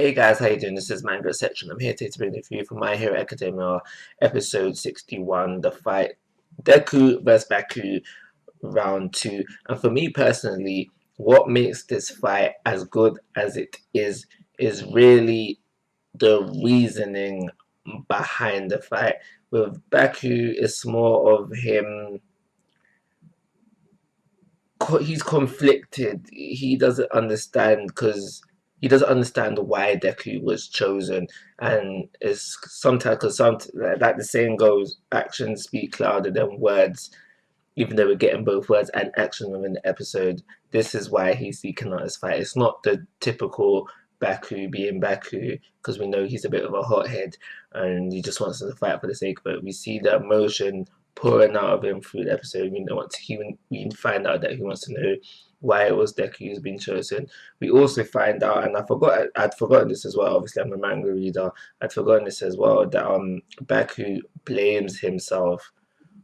Hey guys, how you doing? This is Manga section. I'm here today to bring the review for My Hero Academia episode 61, the fight Deku vs Baku round 2. And for me personally, what makes this fight as good as it is really the reasoning behind the fight. With Baku, it's more of him. He's conflicted. He doesn't understand because he doesn't understand why Deku was chosen, and it's sometimes because like the saying goes, actions speak louder than words. Even though we're getting both words and action within the episode, this is why he's seeking out his fight. It's not the typical Baku being Baku, because we know he's a bit of a hothead and he just wants to fight for the sake of it. We see the emotion pouring out of him through the episode. We find out that he wants to know why it was Deku who's been chosen. We also find out, and I'd forgotten this as well. Obviously, I'm a manga reader. I'd forgotten this as well that Baku blames himself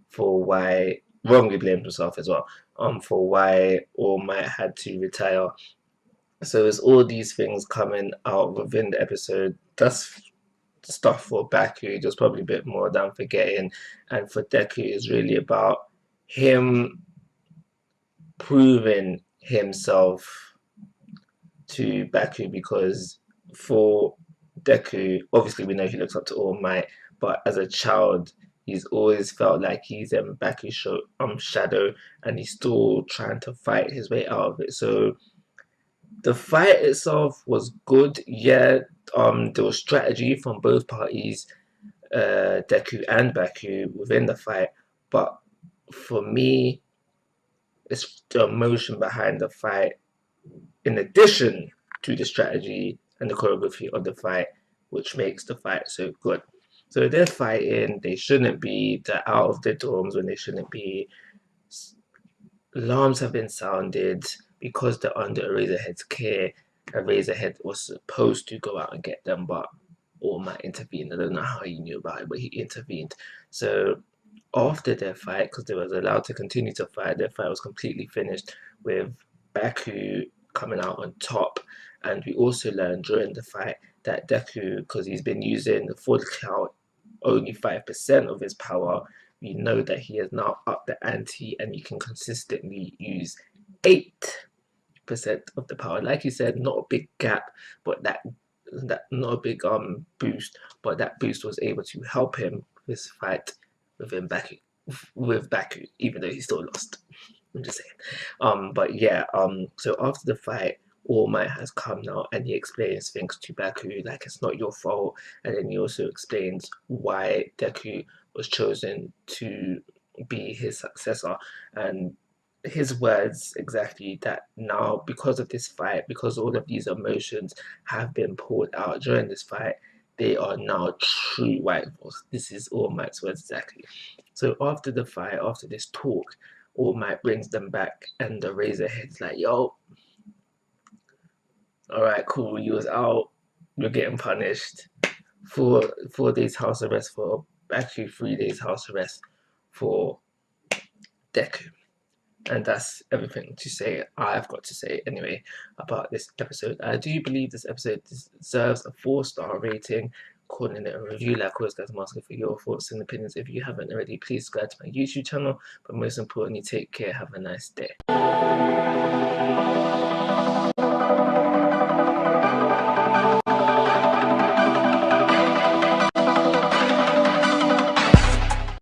for why wrongly blamed himself as well for why All Might had to retire. So it's all these things coming out within the episode. That's stuff for Baku, just probably a bit more than forgetting. And for Deku, is really about him proving himself to Baku, because for Deku, obviously we know he looks up to All Might, but as a child, he's always felt like he's in Baku's shadow, and he's still trying to fight his way out of it. So the fight itself was good. Yeah, there was strategy from both parties, Deku and Baku, within the fight. But for me, it's the emotion behind the fight, in addition to the strategy and the choreography of the fight, which makes the fight so good. So they're fighting, they shouldn't be, they're out of their dorms when they shouldn't be. Alarms have been sounded because they're under Eraserhead's care. Eraserhead was supposed to go out and get them, but All Might intervened. I don't know how he knew about it, but he intervened. So after their fight, because they was allowed to continue to fight, their fight was completely finished with Baku coming out on top. And we also learned during the fight that Deku, because he's been using the full clout only 5% of his power, we know that he has now upped the ante and he can consistently use 8% of the power. Like you said, not a big gap, but that not a big boost, but that boost was able to help him this fight with Baku, even though he still lost. I'm just saying. But yeah, so after the fight, All Might has come now and he explains things to Baku like it's not your fault, and then he also explains why Deku was chosen to be his successor, and his words exactly that now, because of this fight, because all of these emotions have been poured out during this fight, they are now true white wolves. This is All Might's words exactly. So after the fight, after this talk, All Might brings them back, and the Razorhead's like, yo, all right, cool, you was out, you're getting punished. 4 days house arrest for, actually 3 days house arrest for Deku. And that's everything to say I've got to say anyway about this episode. I do believe this episode deserves a 4-star rating. Calling it a review. Like always, guys, I'm asking for your thoughts and opinions. If you haven't already, please subscribe to my YouTube channel. But most importantly, take care. Have a nice day.